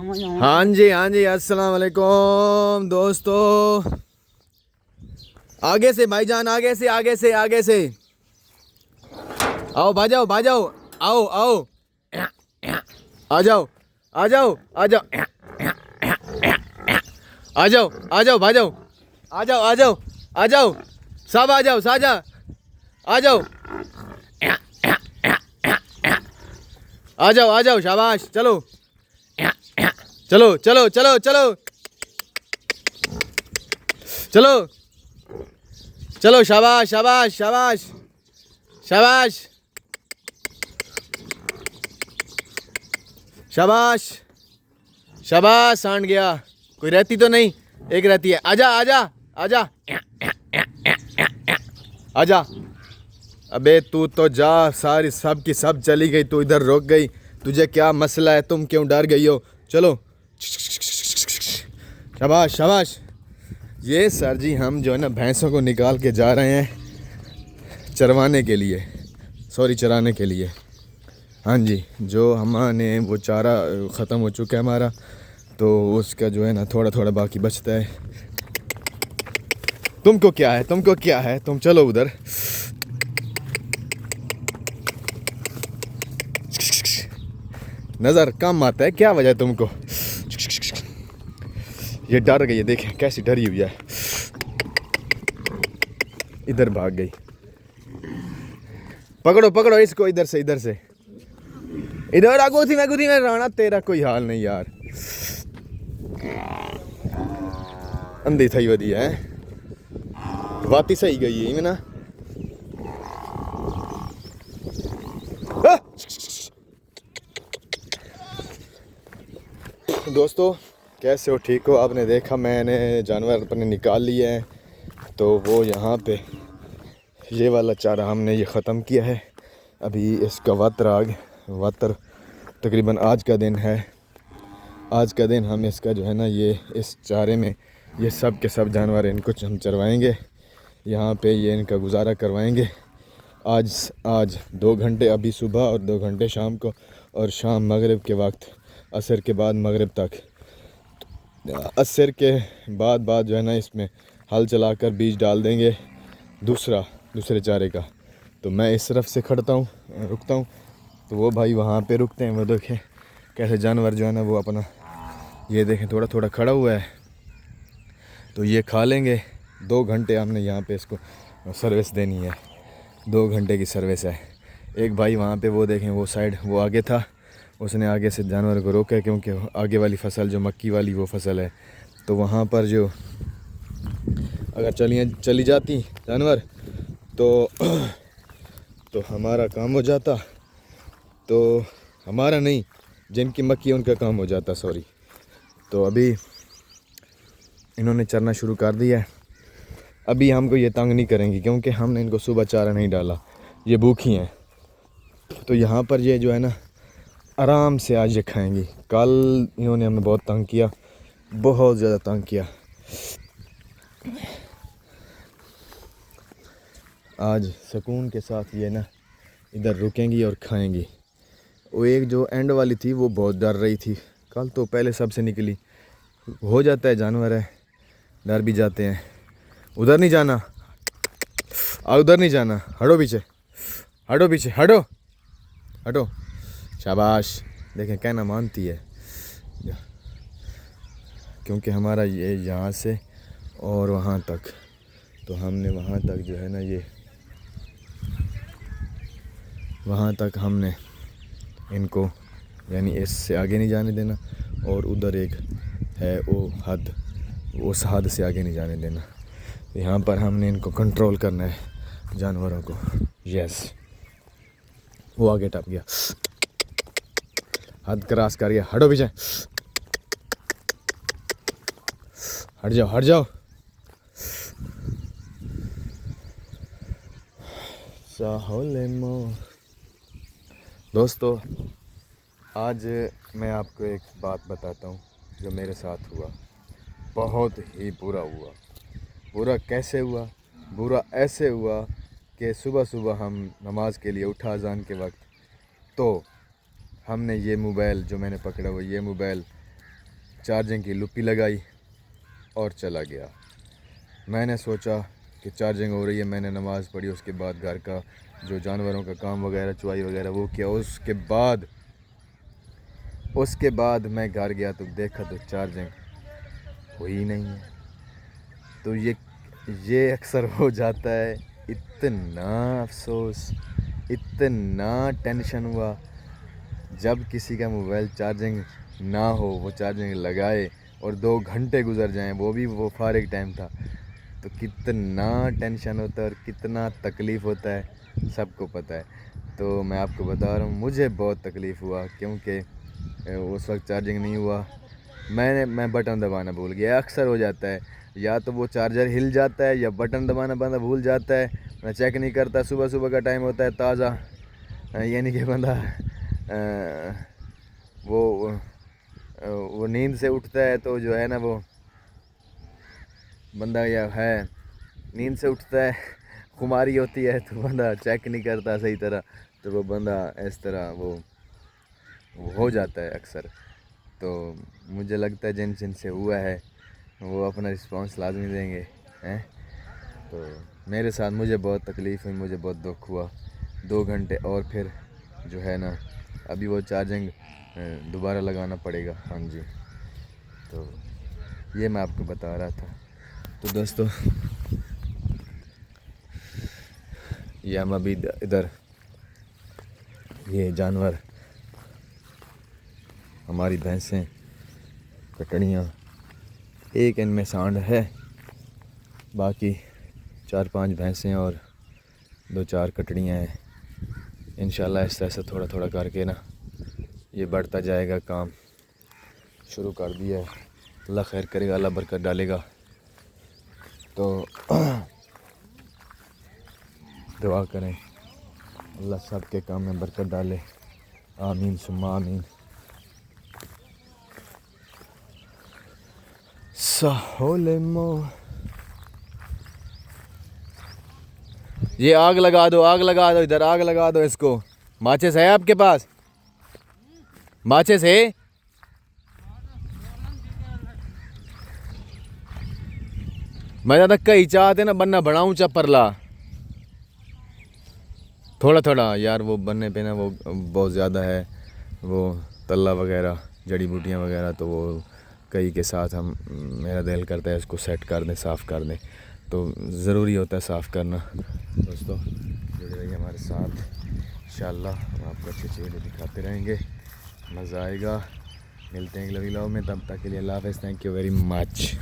हाँ जी अस्सलाम वालेकुम दोस्तों। आगे से भाईजान, आगे से आओ, भाजाओ भाजाओ, आओ आओ, आ जाओ आ जाओ आ जाओ आ जाओ आ जाओ, भाजाओ, आ जाओ आ जाओ आ जाओ, सब आ जाओ, साजा आ जाओ आ जाओ, शाबाश, चलो चलो चलो चलो चलो चलो चलो, शाबाश शाबाश शाबाश शाबाश शाबाश शाबाश। सांड गया, कोई रहती तो नहीं, एक रहती है। आजा आजा आजा आजा। अबे तू तो जा, सारी सब की सब चली गई, तू इधर रुक गई। तुझे क्या मसला है, तुम क्यों डर गई हो? चलो शाबाश शाबाश। ये सर जी, हम जो है ना भैंसों को निकाल के जा रहे हैं चरवाने के लिए, सॉरी चराने के लिए। हाँ जी, जो हमने वो चारा ख़त्म हो चुका है हमारा, तो उसका जो है ना थोड़ा थोड़ा बाकी बचता है। तुमको क्या है, तुमको क्या है, तुम चलो उधर। नज़र कम आता है, क्या वजह तुमको? ये डर गई है, देखें कैसी डरी हुई है, इधर भाग गई। पकड़ो पकड़ो इसको, इधर से इधर आगोथी में राणा, तेरा कोई हाल नहीं यार। अंधी थी वधी है, वाती सही गई है ना। दोस्तों कैसे हो, ठीक हो? आपने देखा मैंने जानवर अपने निकाल लिए हैं, तो वो यहाँ पे ये वाला चारा हमने ये ख़त्म किया है। अभी इसका वतर तकरीबन आज का दिन है। आज का दिन हम इसका जो है ना ये इस चारे में ये सब के सब जानवर इनको हम चरवाएँगे, यहाँ पे ये इनका गुजारा करवाएंगे। आज 2 घंटे अभी सुबह और 2 घंटे शाम को, और शाम मगरिब के वक्त, असर के बाद मगरिब तक। असर के बाद जो है ना इसमें हल चलाकर बीज डाल देंगे दूसरे चारे का। तो मैं इस तरफ से रुकता हूँ, तो वो भाई वहाँ पे रुकते हैं। वो देखें कैसे जानवर जो है ना वो अपना, ये देखें थोड़ा थोड़ा खड़ा हुआ है, तो ये खा लेंगे। 2 घंटे हमने यहाँ पे इसको सर्विस देनी है, 2 घंटे की सर्विस है। एक भाई वहाँ पे वो देखें, वो साइड वो आगे था, उसने आगे से जानवर को रोका, क्योंकि आगे वाली फसल जो मक्की वाली वो फसल है, तो वहाँ पर जो अगर चली जाती जानवर तो हमारा काम हो जाता, तो हमारा नहीं, जिनकी मक्की है उनका काम हो जाता, सॉरी। तो अभी इन्होंने चरना शुरू कर दिया है। अभी हमको ये तंग नहीं करेंगी, क्योंकि हमने इनको सुबह चारा नहीं डाला, ये भूखी हैं। तो यहाँ पर ये जो है ना आराम से आज ये खाएंगी। कल इन्होंने हमें बहुत तंग किया, बहुत ज़्यादा तंग किया। आज सुकून के साथ ये ना इधर रुकेंगी और खाएंगी। वो एक जो एंड वाली थी वो बहुत डर रही थी, कल तो पहले सबसे निकली। हो जाता है, जानवर है, डर भी जाते हैं। उधर नहीं जाना, उधर नहीं जाना, हटो पीछे, हटो पीछे, हटो हटो, शाबाश। देखें कहना मानती है, क्योंकि हमारा ये यहाँ से और वहाँ तक, तो हमने वहाँ तक जो है ना ये वहाँ तक हमने इनको यानी इससे आगे नहीं जाने देना, और उधर एक है वो हद, उस हद से आगे नहीं जाने देना। यहाँ पर हमने इनको कंट्रोल करना है जानवरों को। यस, वो आगे टप गया, हद क्रॉस कर गया, हटो पीछे, हट जाओ हट जाओ। दोस्तों आज मैं आपको एक बात बताता हूँ जो मेरे साथ हुआ, बहुत ही बुरा हुआ। बुरा कैसे हुआ? बुरा ऐसे हुआ कि सुबह सुबह हम नमाज के लिए उठा अज़ान के वक्त, तो हमने ये मोबाइल जो मैंने पकड़ा हुआ, ये मोबाइल चार्जिंग की लुप्पी लगाई और चला गया। मैंने सोचा कि चार्जिंग हो रही है, मैंने नमाज़ पढ़ी, उसके बाद घर का जो जानवरों का काम वगैरह चुआई वगैरह वो किया। उसके बाद मैं घर गया तो देखा तो चार्जिंग हुई नहीं है। तो ये अक्सर हो जाता है। इतना अफसोस, इतना टेंशन हुआ जब किसी का मोबाइल चार्जिंग ना हो, वो चार्जिंग लगाए और 2 घंटे गुजर जाएं, वो फारिग टाइम था, तो कितना टेंशन होता है और कितना तकलीफ़ होता है, सबको पता है। तो मैं आपको बता रहा हूँ, मुझे बहुत तकलीफ़ हुआ क्योंकि उस वक्त चार्जिंग नहीं हुआ। मैं बटन दबाना भूल गया। अक्सर हो जाता है, या तो वो चार्जर हिल जाता है या बटन दबाना बंदा भूल जाता है। मैं चेक नहीं करता। सुबह सुबह का टाइम होता है ताज़ा, यानी कि बंदा वो नींद से उठता है तो जो है ना, वो बंदा या है नींद से उठता है, खुमारी होती है, तो बंदा चेक नहीं करता सही तरह, तो वो बंदा इस तरह वो हो जाता है अक्सर। तो मुझे लगता है जिन से हुआ है वो अपना रिस्पांस लाजमी देंगे हैं। तो मेरे साथ मुझे बहुत तकलीफ़ हुई, मुझे बहुत दुख हुआ। 2 घंटे और फिर जो है ना, अभी वो चार्जिंग दोबारा लगाना पड़ेगा। हाँ जी, तो ये मैं आपको बता रहा था। तो दोस्तों, ये हम अभी इधर ये जानवर, हमारी भैंसें, कटड़ियाँ, एक इनमें सांड है, बाकी 4-5 भैंसें और 2-4 कटड़ियाँ हैं। इंशाल्लाह ऐसा थोड़ा थोड़ा करके ना ये बढ़ता जाएगा। काम शुरू कर दिया है, अल्लाह खैर करेगा, अल्लाह बरकत डालेगा। तो दुआ करें अल्लाह सब के काम में बरकत डाले, आमीन सुम्मा आमीन। साहोलेमो, ये आग लगा दो, इधर आग लगा दो इसको। माचिस है आपके पास? माचिस है? मैं ज़्यादा कहीं चाहते ना बनना बनाऊँ चपरला थोड़ा थोड़ा यार, वो बनने पे ना वो बहुत ज़्यादा है, वो तल्ला वगैरह, जड़ी बूटियाँ वगैरह, तो वो कई के साथ हम मेरा दिल करता है इसको सेट कर दें, साफ़ कर दें, तो ज़रूरी होता है साफ़ करना। दोस्तों जुड़े रहिए हमारे साथ, इंशाल्लाह हम आपको अच्छे चीज़ें दिखाते रहेंगे, मज़ा आएगा। मिलते हैं अगले वीडियो में, तब तक के लिए अल्लाह हाफ़िज़। Thank you very much.